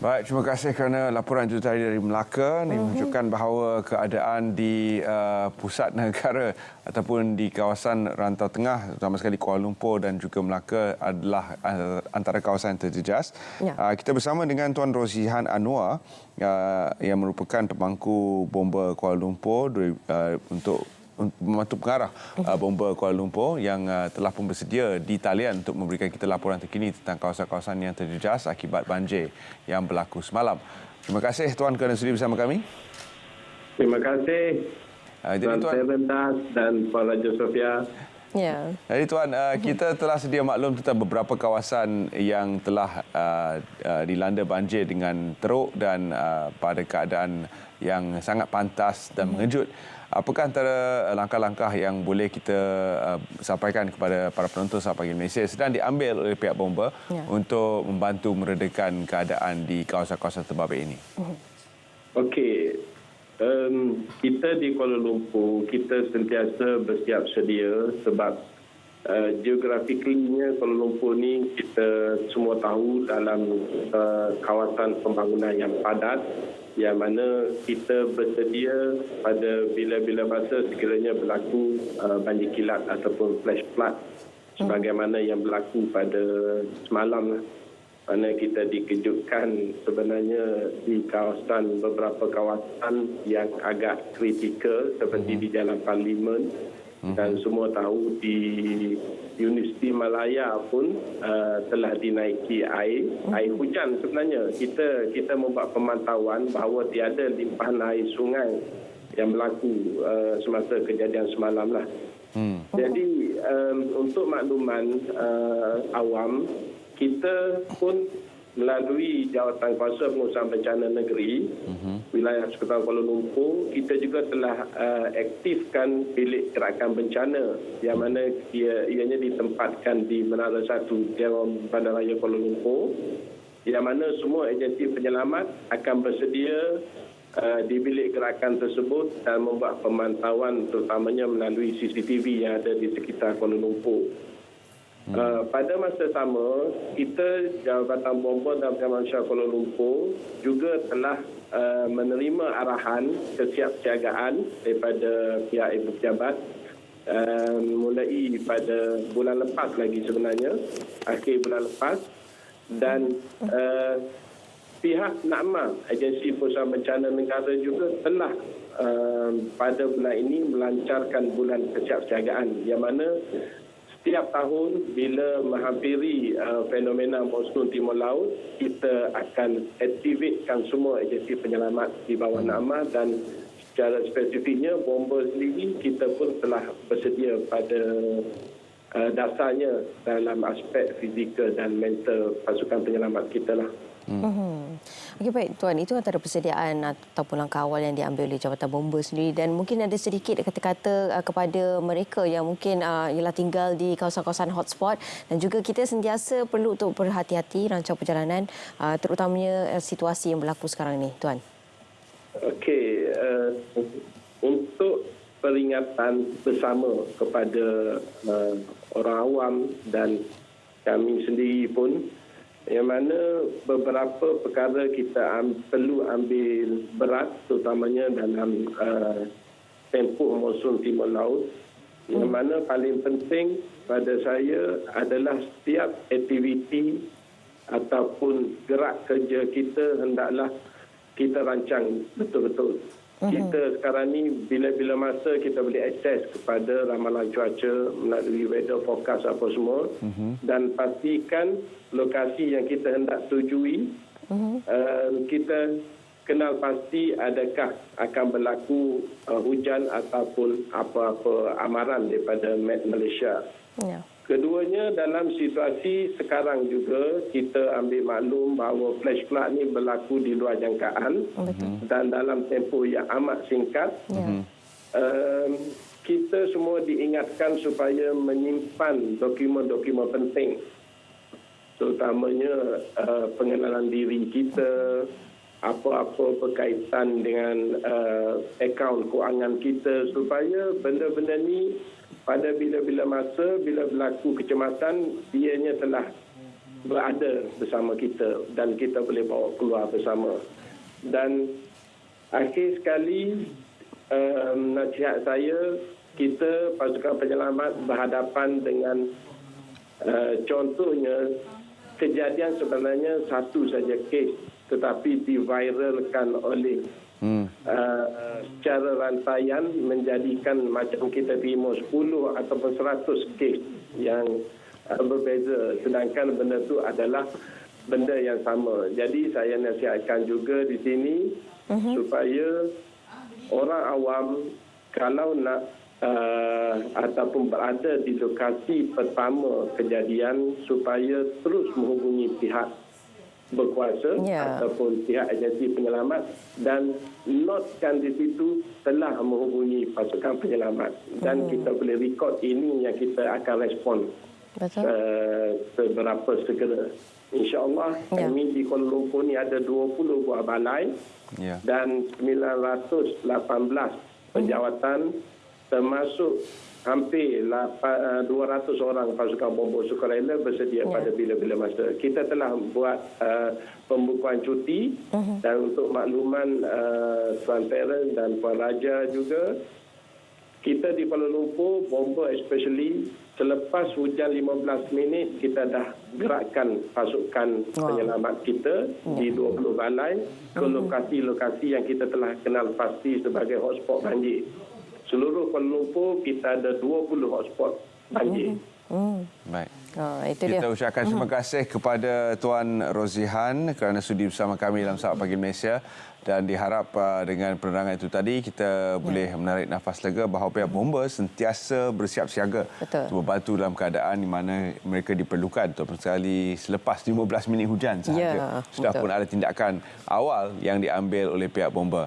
Baik, terima kasih kerana laporan itu tadi dari Melaka. Ini menunjukkan bahawa keadaan di pusat negara ataupun di kawasan rantau tengah, terutama sekali Kuala Lumpur dan juga Melaka adalah antara kawasan yang terjejas. Ya. Kita bersama dengan Tuan Rozihan Anwar yang merupakan pemangku bomba Kuala Lumpur untuk membantu pengarah bomba Kuala Lumpur yang telah pun bersedia di talian untuk memberikan kita laporan terkini tentang kawasan-kawasan yang terjejas akibat banjir yang berlaku semalam. Terima kasih Tuan kerana sudi bersama kami. Terima kasih Tuan Serentas dan Puan Raja Sofia. Ya. Jadi Tuan, kita telah sedia maklum tentang beberapa kawasan yang telah dilanda banjir dengan teruk dan pada keadaan yang sangat pantas dan mengejut. Apakah antara langkah-langkah yang boleh kita sampaikan kepada para penonton Selamat Pagi Malaysia sedang diambil oleh pihak bomba untuk membantu meredakan keadaan di kawasan-kawasan terbabit ini? Okey. Kita di Kuala Lumpur, kita sentiasa bersiap sedia sebab geografiknya Kuala Lumpur ni kita semua tahu dalam kawasan pembangunan yang padat, yang mana kita bersedia pada bila-bila masa sekiranya berlaku banjir kilat ataupun flash flood sebagaimana yang berlaku pada semalam, mana kita dikejutkan sebenarnya di beberapa kawasan yang agak kritikal seperti di Jalan Parlimen dan semua tahu di Universiti Malaya pun telah dinaiki air hujan. Sebenarnya kita membuat pemantauan bahawa tiada limpahan air sungai yang berlaku semasa kejadian semalam lah. Jadi untuk makluman awam, kita pun melalui Jawatan Kuasa Pengurusan Bencana Negeri wilayah Sekitar Kuala Lumpur, kita juga telah aktifkan bilik gerakan bencana yang mana ianya ditempatkan di Menara 1 Dewan Bandaraya Kuala Lumpur, yang mana semua agensi penyelamat akan bersedia di bilik gerakan tersebut dan membuat pemantauan terutamanya melalui CCTV yang ada di sekitar Kuala Lumpur. Pada masa sama, kita Jabatan Bomba dan Penyelamat Kuala Lumpur juga telah menerima arahan kesiapsiagaan daripada pihak ibu pejabat mulai pada bulan lepas lagi sebenarnya, akhir bulan lepas, dan pihak NAKMA, Agensi Pengurusan Bencana Negara juga telah pada bulan ini melancarkan bulan kesiapsiagaan, yang mana setiap tahun bila menghampiri fenomena monsun Timur Laut, kita akan aktifkan semua agensi penyelamat di bawah NAKMA, dan secara spesifiknya bomba sendiri kita pun telah bersedia pada dasarnya dalam aspek fizikal dan mental pasukan penyelamat kita lah. Okey, baik Tuan, itu antara persediaan ataupun langkah awal yang diambil oleh Jabatan Bomba sendiri, dan mungkin ada sedikit kata-kata kepada mereka yang mungkin ialah tinggal di kawasan-kawasan hotspot, dan juga kita sentiasa perlu untuk berhati-hati rancang perjalanan terutamanya situasi yang berlaku sekarang ni, Tuan. Okey, untuk peringatan bersama kepada orang awam dan kami sendiri pun, yang mana beberapa perkara kita perlu ambil berat terutamanya dalam tempoh monsun Timur Laut, yang mana paling penting pada saya adalah setiap aktiviti ataupun gerak kerja kita hendaklah kita rancang betul-betul. Kita sekarang ni bila-bila masa kita boleh akses kepada ramalan cuaca melalui weather forecast apa semua, dan pastikan lokasi yang kita hendak tujui, kita kenal pasti adakah akan berlaku hujan ataupun apa-apa amaran daripada Met Malaysia. Ya. Keduanya, dalam situasi sekarang juga kita ambil maklum bahawa flash flood ni berlaku di luar jangkaan dan dalam tempoh yang amat singkat. Kita semua diingatkan supaya menyimpan dokumen-dokumen penting, terutamanya pengenalan diri kita, apa-apa berkaitan dengan akaun kewangan kita, supaya benda-benda ni pada bila-bila masa, bila berlaku kecemasan, dianya telah berada bersama kita dan kita boleh bawa keluar bersama. Dan akhir sekali, nasihat saya, kita pasukan penyelamat berhadapan dengan contohnya kejadian sebenarnya satu saja kes tetapi diviralkan oleh secara rantaian menjadikan macam kita terima 10 ataupun 100 kes yang berbeza, sedangkan benda itu adalah benda yang sama. Jadi saya nasihatkan juga di sini supaya orang awam kalau nak ataupun berada di lokasi pertama kejadian supaya terus menghubungi pihak berkuasa ataupun pihak agensi penyelamat dan notkan di situ telah menghubungi pasukan penyelamat dan kita boleh rekod ini yang kita akan respon seberapa segera. InsyaAllah kami di Kuala Lumpur ni ada 20 buah balai dan 918 penjawatan termasuk hampir 200 orang pasukan bomba sukarela bersedia pada bila-bila masa. Kita telah buat pembukuan cuti dan untuk makluman Tuan Parent dan Puan Raja juga, kita di Kuala Lumpur, bomba especially, selepas hujan 15 minit kita dah gerakkan pasukan penyelamat kita di 20 balai ke lokasi-lokasi yang kita telah kenal pasti sebagai hotspot banjir. Seluruh Kuala Lumpur kita ada 20 hotspot banjir. Baik. Itu kita dia. ucapkan terima kasih kepada Tuan Rozihan kerana sudi bersama kami dalam Saat Pagi Malaysia dan diharap dengan penerangan itu tadi kita boleh menarik nafas lega bahawa pihak bomba sentiasa bersiap siaga untuk membantu dalam keadaan di mana mereka diperlukan, terutama sekali selepas 15 minit hujan sahaja. Sudah pun ada tindakan awal yang diambil oleh pihak bomba.